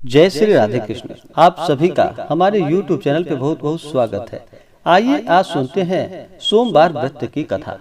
जय श्री राधे कृष्ण। आप सभी का हमारे YouTube चैनल पे बहुत बहुत स्वागत है। आइए आज सुनते हैं सोमवार व्रत की कथा।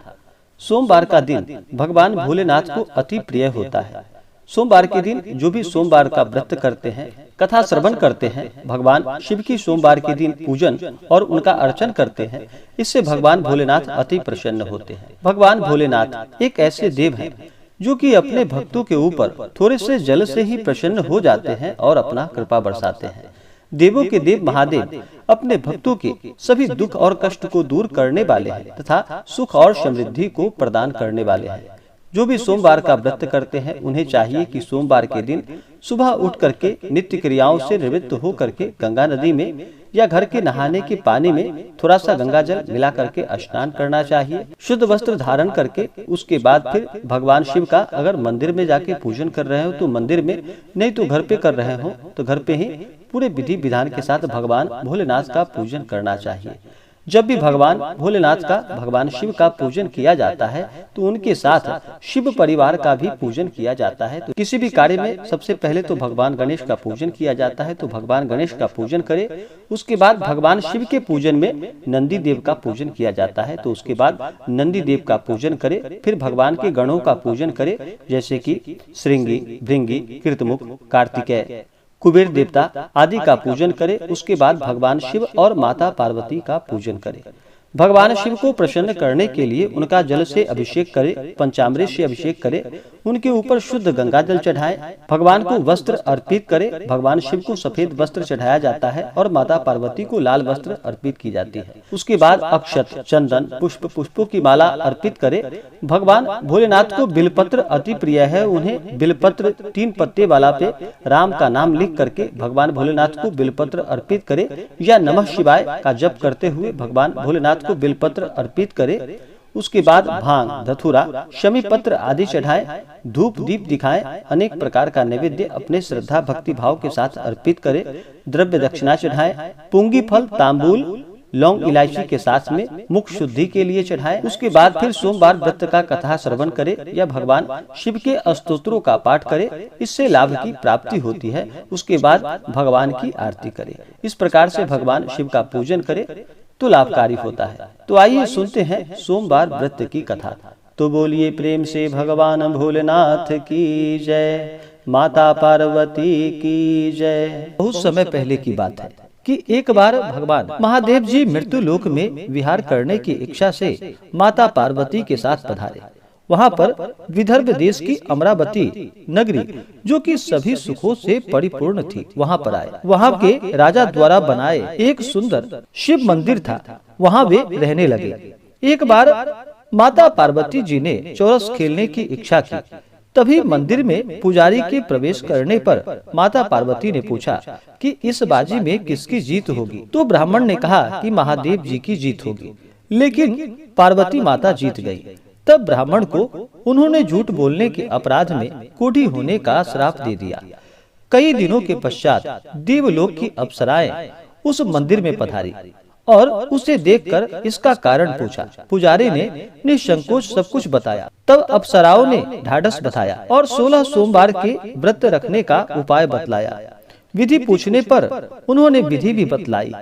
सोमवार का दिन भगवान भोलेनाथ को अति प्रिय होता है। सोमवार के दिन जो भी सोमवार का व्रत करते हैं, कथा श्रवण करते हैं, भगवान शिव की सोमवार के दिन पूजन और उनका अर्चन करते हैं, इससे भगवान भोलेनाथ अति प्रसन्न होते हैं। भगवान भोलेनाथ एक ऐसे देव हैं जो कि अपने भक्तों के ऊपर थोड़े से जल से ही प्रसन्न हो जाते हैं और अपना कृपा बरसाते हैं। देवों के देव महादेव अपने भक्तों के सभी दुख और कष्ट को दूर करने वाले हैं तथा सुख और समृद्धि को प्रदान करने वाले हैं। जो भी सोमवार का व्रत करते हैं, उन्हें चाहिए कि सोमवार के दिन सुबह उठ करके नित्य क्रियाओं से निवृत्त हो करके गंगा नदी में या घर के नहाने के पानी में थोड़ा सा गंगा जल मिला करके स्नान करना चाहिए। शुद्ध वस्त्र धारण करके उसके बाद फिर भगवान शिव का अगर मंदिर में जाके पूजन कर रहे हो तो मंदिर में, नहीं तो घर पे कर रहे हो तो घर पे ही पूरे विधि विधान के साथ भगवान भोलेनाथ का पूजन करना चाहिए। जब भी भगवान भोलेनाथ का, भगवान शिव का पूजन किया जाता है तो उनके साथ शिव परिवार का भी पूजन किया जाता है। तो किसी भी कार्य में सबसे पहले तो भगवान गणेश का पूजन किया जाता है, तो भगवान गणेश का पूजन करे। उसके बाद भगवान शिव के पूजन में नंदी देव का पूजन किया जाता है, तो उसके बाद नंदी देव का पूजन करे। फिर भगवान के गणों का पूजन करे, जैसे कि श्रृंगी, भृंगी, कृतमुख, कार्तिकेय, कुबेर देवता आदि का पूजन करे। उसके बाद भगवान शिव और माता पार्वती का पूजन करे। भगवान शिव को प्रसन्न करने के लिए उनका जल से अभिषेक करे, पंचामृत से अभिषेक करे, उनके ऊपर शुद्ध गंगा जल चढ़ाए, भगवान को वस्त्र अर्पित करे। भगवान शिव को सफेद वस्त्र चढ़ाया जाता है और माता पार्वती को लाल वस्त्र अर्पित की जाती है। उसके बाद अक्षत, चंदन, पुष्पों की माला अर्पित करे। भगवान भोलेनाथ को बिलपत्र अति प्रिय है। उन्हें बिलपत्र 3 पत्ते वाला पे राम का नाम लिख करके भगवान भोलेनाथ को बिलपत्र अर्पित करे, या नमः शिवाय का जप करते हुए भगवान भोलेनाथ को बिलपत्र अर्पित करे। उसके बाद भांग, धतूरा, शमी पत्र आदि चढ़ाए, धूप दीप दिखाए, अनेक प्रकार का नैवेद्य अपने श्रद्धा भक्ति भाव के साथ अर्पित करे, द्रव्य दक्षिणा चढ़ाए, पुंगी फल, तांबूल, लौंग, इलायची के साथ में मुख शुद्धि के लिए चढ़ाए। उसके बाद फिर सोमवार व्रत का कथा श्रवण करे या भगवान शिव के स्तोत्रों का पाठ करे, इससे लाभ की प्राप्ति होती है। उसके बाद भगवान की आरती करे। इस प्रकार से भगवान शिव का पूजन करे तो लाभकारी होता है। तो आइए सुनते हैं सोमवार व्रत की कथा। तो बोलिए प्रेम से भगवान भोलेनाथ की जय, माता पार्वती की जय। बहुत समय पहले की बात है कि एक बार भगवान महादेव जी मृत्यु लोक में विहार करने की इच्छा से माता पार्वती के साथ पधारे। वहाँ पर विदर्भ देश की अमरावती नगरी, जो कि सभी सुखों से परिपूर्ण थी, वहाँ पर आए। वहाँ के राजा द्वारा बनाए एक सुंदर शिव मंदिर था, वहाँ वे रहने लगे। एक बार माता पार्वती जी ने चौरस खेलने की इच्छा की। तभी मंदिर में पुजारी के प्रवेश करने पर माता पार्वती ने पूछा कि इस बाजी में किसकी जीत होगी। तो ब्राह्मण ने कहा कि महादेव जी की जीत होगी, लेकिन पार्वती माता जीत गई। तब ब्राह्मण को उन्होंने झूठ बोलने के अपराध में कोढ़ी होने का श्राप दे दिया। कई दिनों के पश्चात देवलोक की अप्सराएं उस मंदिर में पधारी और उसे देखकर इसका कारण पूछा। पुजारी ने निसंकोच सब कुछ बताया। तब अप्सराओं ने ढाढ़स बताया और 16 सोमवार के व्रत रखने का उपाय बतलाया। विधि पूछने पर उन्होंने विधि भी बतलाई।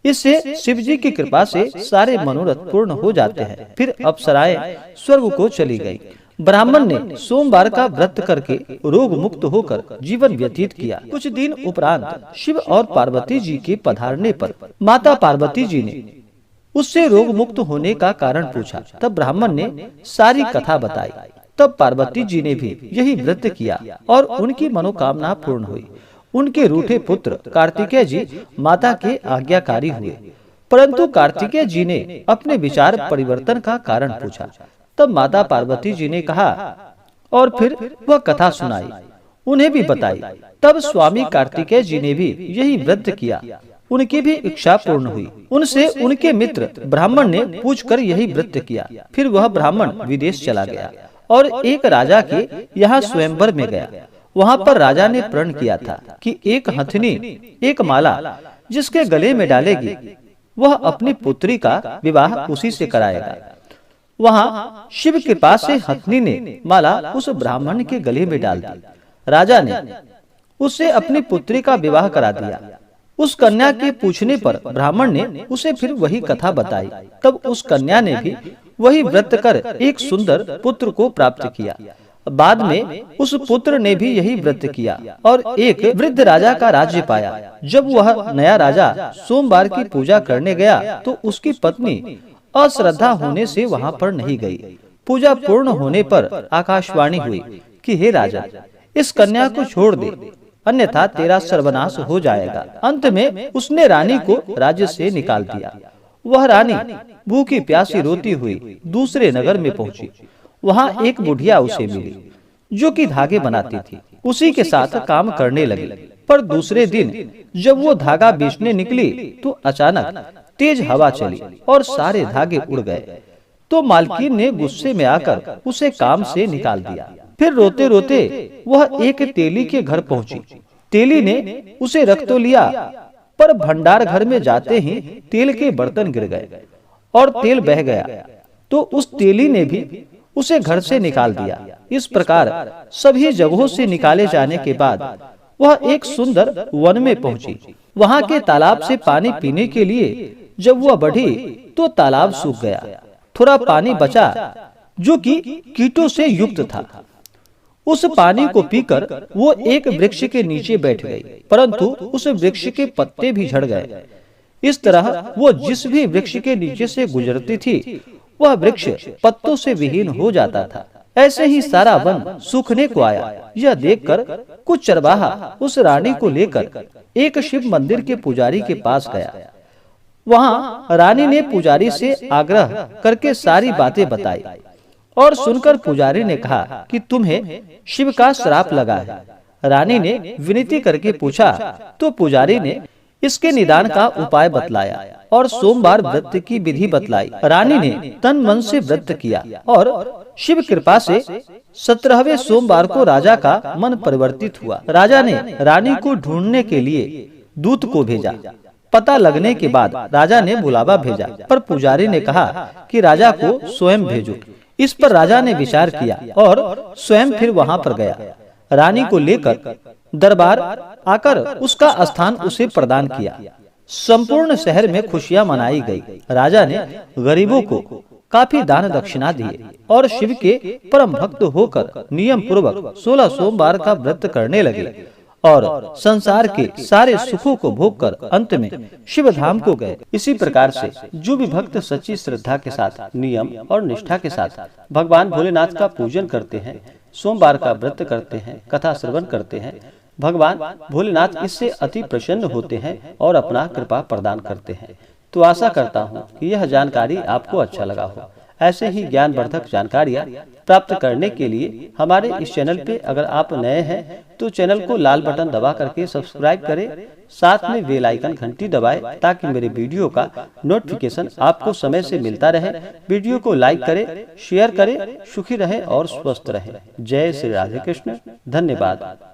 इससे शिव जी की कृपा से सारे मनोरथ पूर्ण हो जाते हैं। फिर अप्सराएं स्वर्ग को चली गई। ब्राह्मण ने सोमवार का व्रत करके रोग मुक्त होकर जीवन व्यतीत किया। कुछ दिन उपरांत शिव और पार्वती जी के पधारने पर माता पार्वती जी ने उससे रोग मुक्त होने का कारण पूछा। तब ब्राह्मण ने सारी कथा बताई। तब पार्वती जी ने भी यही व्रत किया और उनकी मनोकामना पूर्ण हुई। उनके रूठे पुत्र कार्तिकेय जी माता के आज्ञाकारी हुए, परंतु कार्तिकेय जी ने अपने विचार परिवर्तन का कारण पूछा। तब माता पार्वती जी ने कहा और फिर वह कथा सुनाई, उन्हें भी बताई। तब स्वामी कार्तिकेय जी ने भी यही व्रत किया। उनकी भी इच्छा पूर्ण हुई। उनसे उनके मित्र ब्राह्मण ने पूछकर यही व्रत किया। फिर वह ब्राह्मण विदेश चला गया और एक राजा के यहाँ स्वयंवर में गया। वहाँ पर राजा ने प्रण किया था कि एक हथनी, एक माला जिसके गले में डालेगी, वह अपनी पुत्री का विवाह उसी से कराएगा। वहाँ शिव के पास से हथनी ने माला उस ब्राह्मण के गले में डाल दी। राजा ने उससे अपनी पुत्री का विवाह करा दिया। उस कन्या के पूछने पर ब्राह्मण ने उसे फिर वही कथा बताई। तब उस कन्या ने भी वही व्रत कर एक सुंदर पुत्र को प्राप्त किया। बाद में उस पुत्र ने भी यही व्रत किया और एक वृद्ध राजा का राज्य पाया। जब वह नया राजा सोमवार की पूजा करने गया तो उसकी पत्नी अश्रद्धा होने से वहां पर नहीं गई। पूजा पूर्ण होने पर आकाशवाणी हुई कि हे राजा, इस कन्या को छोड़ दे, अन्यथा तेरा सर्वनाश हो जाएगा। अंत में उसने रानी को राज्य से निकाल दिया। वह रानी भूखी प्यासी रोती हुई दूसरे नगर में पहुंची। वहां एक बुढ़िया उसे मिली जो कि धागे बनाती थी। उसी के साथ काम करने लगी। पर दूसरे दिन जब वो धागा बेचने निकली तो अचानक तेज हवा चली और सारे धागे उड़ गए। तो मालकिन ने गुस्से में आकर उसे काम से निकाल दिया। फिर रोते रोते वह एक तेली के घर पहुंची। तेली ने उसे रख तो लिया, पर भंडार घर में जाते ही तेल के बर्तन गिर गए और तेल बह गया। तो उस तेली ने भी उसे घर से निकाल दिया। इस प्रकार सभी जगहों से निकाले जाने के बाद वह एक सुंदर वन में पहुंची। वहां के तालाब से पानी पीने के लिए जब वह बढ़ी तो तालाब सूख गया। थोड़ा पानी बचा जो कि कीटों से युक्त था। उस पानी को पीकर वो एक वृक्ष के नीचे बैठ गई, परंतु उस वृक्ष के पत्ते भी झड़ गए। इस तरह वो जिस भी वृक्ष के नीचे से गुजरती थी वह वृक्ष पत्तों से विहीन हो जाता था। ऐसे ही सारा वन सूखने को आया। यह देखकर कुछ चरवाहा उस रानी को लेकर एक शिव मंदिर के पुजारी के पास गया। वहां रानी ने पुजारी से आग्रह करके सारी बातें बताई और सुनकर पुजारी ने कहा कि तुम्हें शिव का श्राप लगा है। रानी ने विनती करके पूछा तो पुजारी ने इसके निदान का उपाय बतलाया और सोमवार व्रत की विधि बतलाई। रानी ने तन मन से व्रत किया और शिव कृपा से 17वें सोमवार को राजा का मन परिवर्तित हुआ। राजा ने रानी को ढूंढने के लिए दूत को भेजा। पता लगने के बाद राजा ने बुलावा भेजा, पर पुजारी ने कहा कि राजा को स्वयं भेजो। इस पर राजा ने विचार किया और स्वयं फिर वहां पर गया। रानी को लेकर दरबार आकर उसका स्थान उसे प्रदान किया। संपूर्ण शहर में खुशियां मनाई गई। राजा ने गरीबों को काफी दान दक्षिणा दिए और शिव के परम भक्त होकर नियम पूर्वक 16 सोमवार का व्रत करने लगे और संसार के सारे सुखों को भोग कर अंत में शिव धाम को गए। इसी प्रकार से जो भी भक्त सच्ची श्रद्धा के साथ, नियम और निष्ठा के साथ भगवान भोलेनाथ का पूजन करते हैं, सोमवार का व्रत करते हैं, कथा श्रवण करते हैं, भगवान भोलेनाथ इससे अति प्रसन्न होते हैं और अपना कृपा प्रदान करते हैं। तो आशा करता हूँ कि यह जानकारी आपको अच्छा लगा हो। ऐसे ही ज्ञानवर्धक जानकारियाँ प्राप्त करने के लिए हमारे इस चैनल पे अगर आप नए हैं तो चैनल को लाल बटन दबा करके सब्सक्राइब करें, साथ में बेल आइकन घंटी दबाएं ताकि मेरे वीडियो का नोटिफिकेशन आपको समय से मिलता रहे। वीडियो को लाइक करें, शेयर करें। सुखी रहें और स्वस्थ रहें। जय श्री राधे कृष्ण। धन्यवाद।